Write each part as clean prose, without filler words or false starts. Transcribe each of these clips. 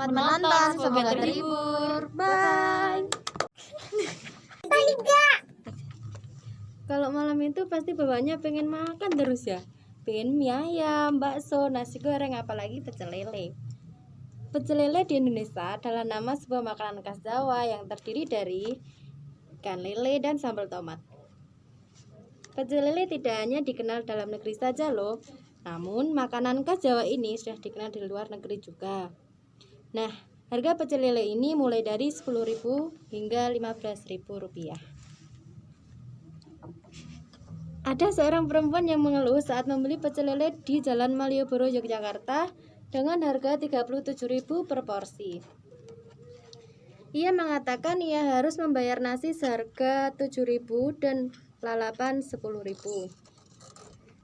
Selamat menonton, semoga terhibur. Bye. Kalau malam itu pasti bawaannya pengen makan terus ya. Pengen mie ayam, bakso, nasi goreng, apalagi pecel lele. Pecel lele di Indonesia adalah nama sebuah makanan khas Jawa yang terdiri dari ikan lele dan sambal tomat. Pecel lele tidak hanya dikenal dalam negeri saja loh, namun makanan khas Jawa ini sudah dikenal di luar negeri juga. Nah, harga pecel lele ini mulai dari 10.000 hingga 15.000 rupiah. Ada seorang perempuan yang mengeluh saat membeli pecel lele di Jalan Malioboro, Yogyakarta dengan harga 37.000 per porsi. Ia mengatakan ia harus membayar nasi seharga 7.000 dan lalapan 10.000.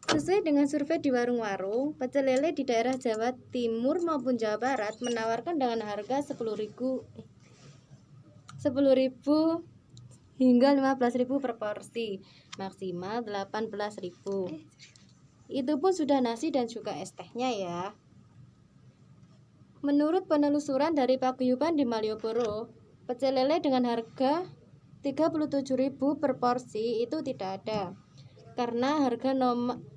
Sesuai dengan survei di warung-warung, pecel lele di daerah Jawa Timur maupun Jawa Barat menawarkan dengan harga 10.000 hingga 15.000 per porsi, maksimal 18.000. Itu pun sudah nasi dan juga es tehnya ya. Menurut penelusuran dari Paguyuban di Malioboro, pecel lele dengan harga 37.000 per porsi itu tidak ada. Karena harga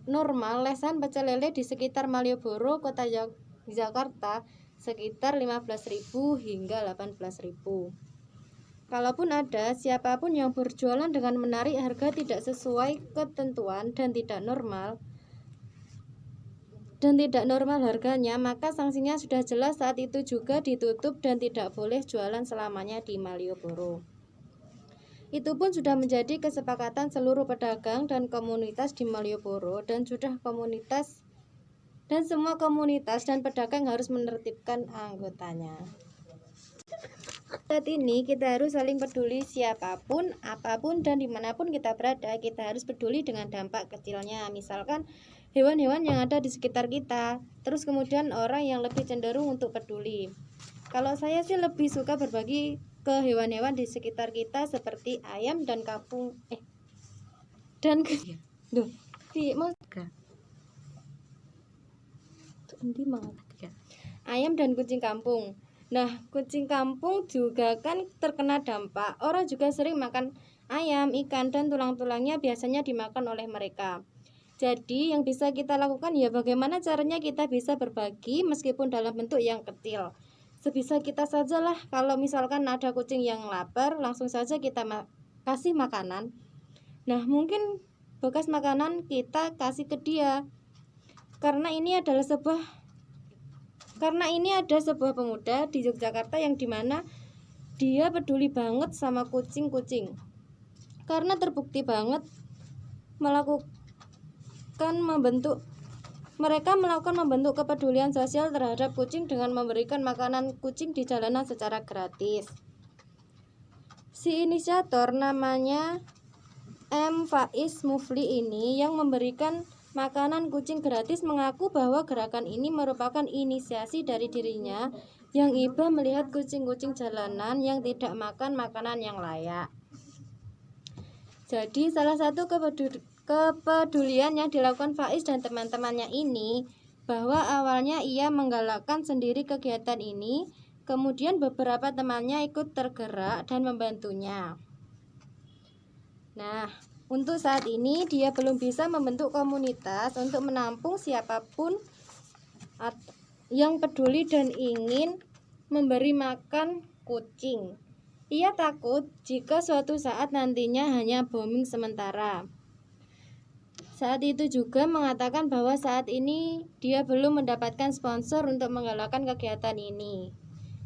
normal lesan pecel lele di sekitar Malioboro, kota Jakarta, sekitar 15.000 hingga 18.000. Kalaupun ada, siapapun yang berjualan dengan menarik harga tidak sesuai ketentuan dan tidak normal harganya, maka sanksinya sudah jelas. Saat itu juga ditutup dan tidak boleh jualan selamanya di Malioboro. Itu pun sudah menjadi kesepakatan seluruh pedagang dan komunitas di Malioboro, dan semua komunitas dan pedagang harus menertibkan anggotanya. Saat ini kita harus saling peduli, siapapun, apapun, dan dimanapun kita berada, kita harus peduli dengan dampak kecilnya. Misalkan hewan-hewan yang ada di sekitar kita, terus kemudian orang yang lebih cenderung untuk peduli. Kalau saya sih lebih suka berbagi ke hewan-hewan di sekitar kita seperti ayam dan ayam dan kucing kampung. Nah, kucing kampung juga kan terkena dampak. Orang juga sering makan ayam, ikan, dan tulang-tulangnya biasanya dimakan oleh mereka. Jadi yang bisa kita lakukan ya bagaimana caranya kita bisa berbagi meskipun dalam bentuk yang kecil. Sebisa kita sajalah. Kalau misalkan ada kucing yang lapar, langsung saja kita kasih makanan. Nah, mungkin bekas makanan kita kasih ke dia. Karena ini ada sebuah pemuda di Yogyakarta yang dimana dia peduli banget sama kucing-kucing. Karena terbukti banget mereka melakukan membentuk kepedulian sosial terhadap kucing dengan memberikan makanan kucing di jalanan secara gratis. Si inisiator namanya M. Faiz Mufli ini yang memberikan makanan kucing gratis mengaku bahwa gerakan ini merupakan inisiasi dari dirinya yang iba melihat kucing-kucing jalanan yang tidak makan makanan yang layak. Jadi salah satu kepedulian yang dilakukan Faiz dan teman-temannya ini bahwa awalnya ia menggalakkan sendiri kegiatan ini, kemudian beberapa temannya ikut tergerak dan membantunya. Nah, untuk saat ini dia belum bisa membentuk komunitas untuk menampung siapapun yang peduli dan ingin memberi makan kucing. Ia takut jika suatu saat nantinya hanya booming sementara. Saat itu juga mengatakan bahwa saat ini dia belum mendapatkan sponsor untuk menggalakkan kegiatan ini.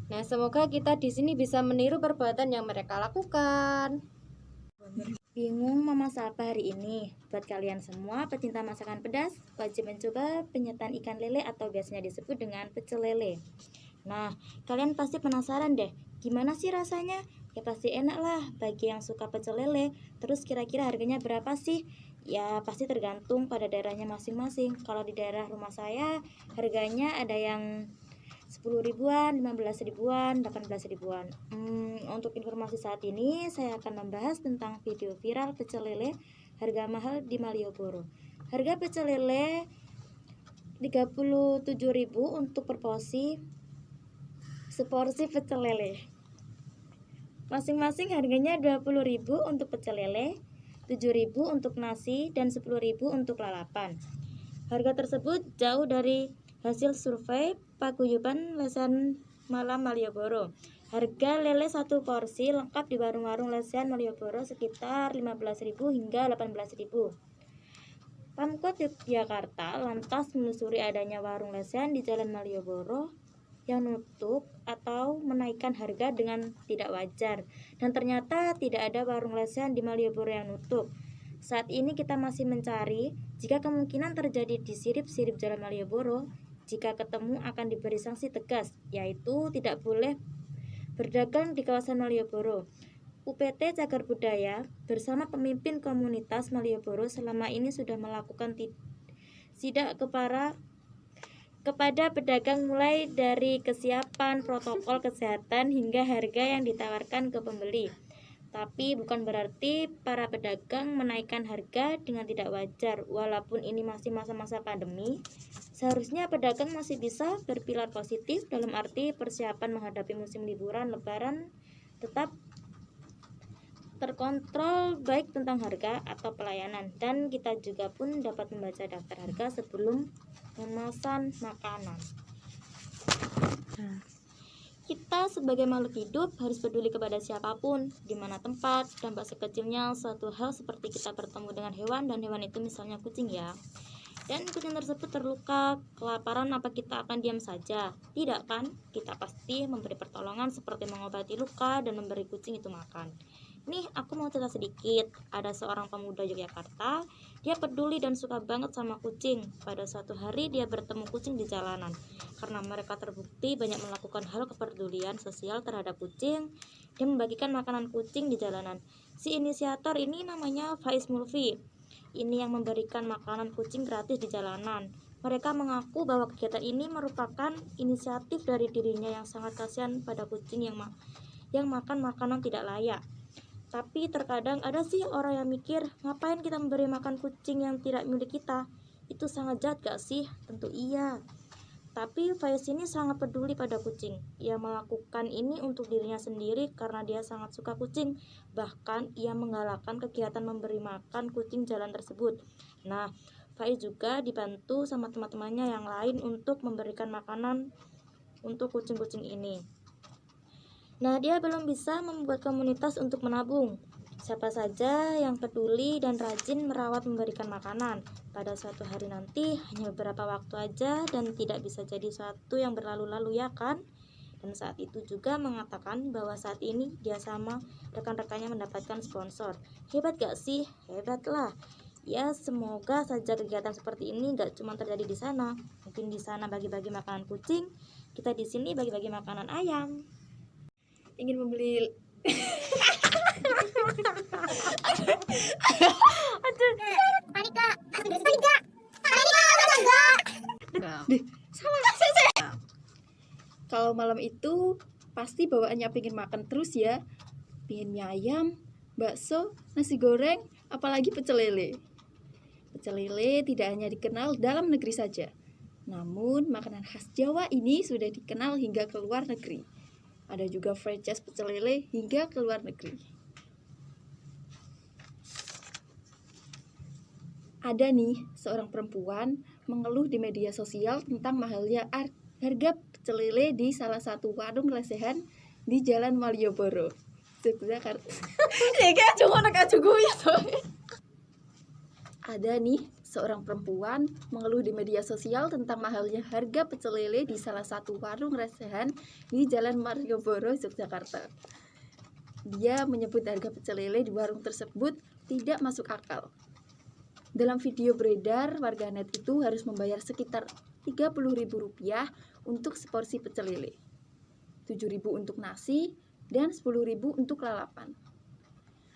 Nah, semoga kita di sini bisa meniru perbuatan yang mereka lakukan. Bingung memasak apa hari ini? Buat kalian semua pecinta masakan pedas, wajib mencoba penyetan ikan lele atau biasanya disebut dengan pecel lele. Nah, kalian pasti penasaran deh, gimana sih rasanya? Ya pasti enak lah bagi yang suka pecel lele. Terus kira-kira harganya berapa sih? Ya pasti tergantung pada daerahnya masing-masing. Kalau di daerah rumah saya harganya ada yang 10 ribuan, 15 ribuan, 18 ribuan. Untuk informasi saat ini saya akan membahas tentang video viral pecel lele harga mahal di Malioboro. Harga pecel lele 37.000 untuk per porsi seporsi pecel lele. Masing-masing harganya 20.000 untuk pecel lele, 7.000 untuk nasi, dan 10.000 untuk lalapan. Harga tersebut jauh dari hasil survei paguyuban lesehan Malam Malioboro. Harga lele satu porsi lengkap di warung-warung lesehan Malioboro sekitar 15.000 hingga 18.000. Pemkot Yogyakarta lantas menelusuri adanya warung lesehan di Jalan Malioboro yang nutup atau menaikkan harga dengan tidak wajar, dan ternyata tidak ada warung lesehan di Malioboro yang nutup. Saat ini kita masih mencari. Jika kemungkinan terjadi di sirip-sirip Jalan Malioboro, jika ketemu akan diberi sanksi tegas, yaitu tidak boleh berdagang di kawasan Malioboro. UPT Cagar Budaya bersama pemimpin komunitas Malioboro selama ini sudah melakukan sidak kepada pedagang, mulai dari kesiapan protokol kesehatan hingga harga yang ditawarkan ke pembeli. Tapi bukan berarti para pedagang menaikkan harga dengan tidak wajar. Walaupun ini masih masa-masa pandemi, seharusnya pedagang masih bisa berpilar positif dalam arti persiapan menghadapi musim liburan Lebaran tetap terkontrol, baik tentang harga atau pelayanan. Dan kita juga pun dapat membaca daftar harga sebelum memesan makanan. Kita sebagai makhluk hidup harus peduli kepada siapapun, di mana tempat, dampak sekecilnya suatu hal seperti kita bertemu dengan hewan, dan hewan itu misalnya kucing ya. Dan kucing tersebut terluka, kelaparan, apa kita akan diam saja? Tidak kan? Kita pasti memberi pertolongan seperti mengobati luka dan memberi kucing itu makan. Nih, aku mau cerita sedikit. Ada seorang pemuda Yogyakarta, dia peduli dan suka banget sama kucing. Pada suatu hari dia bertemu kucing di jalanan. Karena mereka terbukti banyak melakukan hal kepedulian sosial terhadap kucing, dia membagikan makanan kucing di jalanan. Si inisiator ini namanya Faiz Mulfi. Ini yang memberikan makanan kucing gratis di jalanan. Mereka mengaku bahwa kegiatan ini merupakan inisiatif dari dirinya yang sangat kasihan pada kucing yang makan makanan tidak layak. Tapi terkadang ada sih orang yang mikir, ngapain kita memberi makan kucing yang tidak milik kita? Itu sangat jahat gak sih? Tentu iya. Tapi Faiz ini sangat peduli pada kucing. Ia melakukan ini untuk dirinya sendiri karena dia sangat suka kucing. Bahkan ia menggalakkan kegiatan memberi makan kucing jalan tersebut. Nah, Faiz juga dibantu sama teman-temannya yang lain untuk memberikan makanan untuk kucing-kucing ini. Nah, dia belum bisa membuat komunitas untuk menabung. Siapa saja yang peduli dan rajin merawat memberikan makanan, pada suatu hari nanti hanya beberapa waktu aja dan tidak bisa jadi suatu yang berlalu-lalu, ya kan? Dan saat itu juga mengatakan bahwa saat ini dia sama rekan-rekannya mendapatkan sponsor. Hebat gak sih? Hebat lah. Ya, semoga saja kegiatan seperti ini gak cuma terjadi di sana. Mungkin di sana bagi-bagi makanan kucing, kita di sini bagi-bagi makanan ayam. Ingin membeli Kalau malam itu pasti bawaannya pengen makan terus ya. Pengen mie ayam, bakso, nasi goreng, apalagi pecel lele. Pecel lele tidak hanya dikenal dalam negeri saja, namun makanan khas Jawa ini sudah dikenal hingga ke luar negeri. Ada juga franchise pecel lele hingga ke luar negeri. Ada nih seorang perempuan mengeluh di media sosial tentang mahalnya harga pecel lele di salah satu warung lesehan di Jalan Malioboro, Yogyakarta. Ada nih seorang perempuan mengeluh di media sosial tentang mahalnya harga pecel lele di salah satu warung lesehan di Jalan Malioboro, Yogyakarta. Dia menyebut harga pecel lele di warung tersebut tidak masuk akal. Dalam video beredar, warganet itu harus membayar sekitar Rp30.000 untuk seporsi pecel lele, Rp7.000 untuk nasi, dan Rp10.000 untuk lalapan.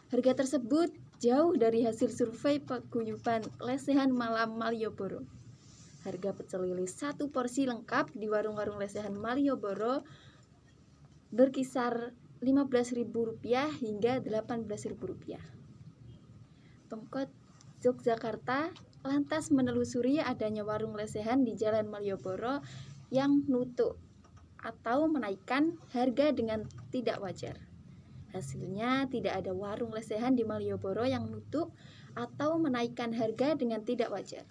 Harga tersebut jauh dari hasil survei paguyuban lesehan Malam Malioboro. Harga pecel lele satu porsi lengkap di warung-warung lesehan Malioboro berkisar Rp15.000 hingga Rp18.000. Pemkot Yogyakarta lantas menelusuri adanya warung lesehan di Jalan Malioboro yang nutup. atau menaikkan harga dengan tidak wajar. Hasilnya tidak ada warung lesehan di Malioboro yang nutup atau menaikkan harga dengan tidak wajar.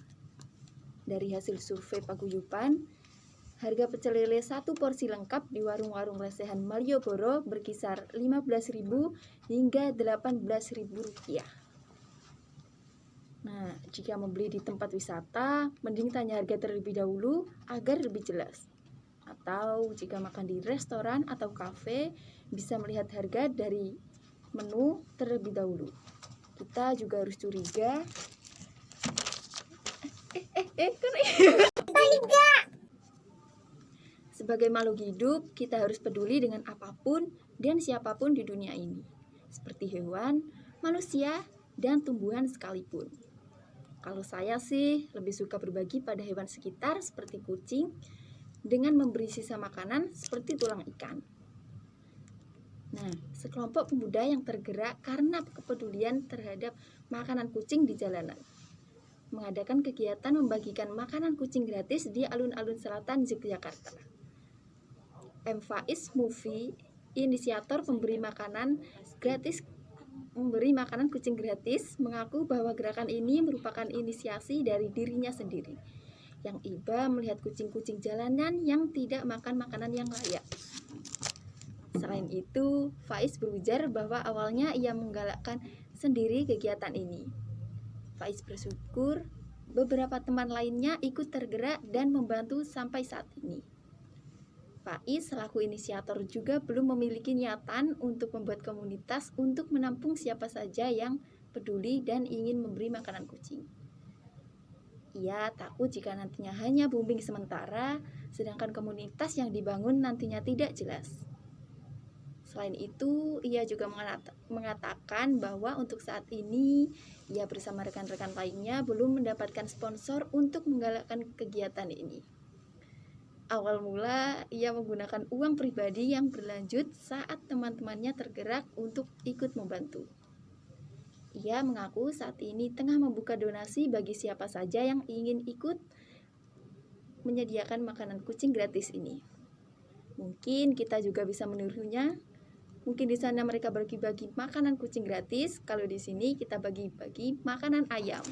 Dari hasil survei paguyuban, harga pecel lele satu porsi lengkap di warung-warung lesehan Malioboro berkisar Rp15.000 hingga Rp18.000. Nah, jika membeli di tempat wisata, mending tanya harga terlebih dahulu agar lebih jelas. Atau jika makan di restoran atau kafe, bisa melihat harga dari menu terlebih dahulu. Kita juga harus curiga. Sebagai makhluk hidup, kita harus peduli dengan apapun dan siapapun di dunia ini, seperti hewan, manusia, dan tumbuhan sekalipun. Kalau saya sih lebih suka berbagi pada hewan sekitar seperti kucing dengan memberi sisa makanan seperti tulang ikan. Nah, sekelompok pemuda yang tergerak karena kepedulian terhadap makanan kucing di jalanan mengadakan kegiatan membagikan makanan kucing gratis di alun-alun selatan Yogyakarta. M. Faiz Mufi, inisiator memberi makanan kucing gratis, mengaku bahwa gerakan ini merupakan inisiasi dari dirinya sendiri yang iba melihat kucing-kucing jalanan yang tidak makan makanan yang layak. Selain itu, Faiz berujar bahwa awalnya ia menggalakkan sendiri kegiatan ini. Faiz bersyukur beberapa teman lainnya ikut tergerak dan membantu sampai saat ini. Faiz selaku inisiator juga belum memiliki niatan untuk membuat komunitas untuk menampung siapa saja yang peduli dan ingin memberi makanan kucing. Ia takut jika nantinya hanya booming sementara, sedangkan komunitas yang dibangun nantinya tidak jelas. Selain itu, ia juga mengatakan bahwa untuk saat ini, ia bersama rekan-rekan lainnya belum mendapatkan sponsor untuk menggalakkan kegiatan ini. Awal mula, ia menggunakan uang pribadi yang berlanjut saat teman-temannya tergerak untuk ikut membantu. Ia mengaku saat ini tengah membuka donasi bagi siapa saja yang ingin ikut menyediakan makanan kucing gratis ini. Mungkin kita juga bisa menirunya. Mungkin di sana mereka bagi-bagi makanan kucing gratis, kalau di sini kita bagi-bagi makanan ayam.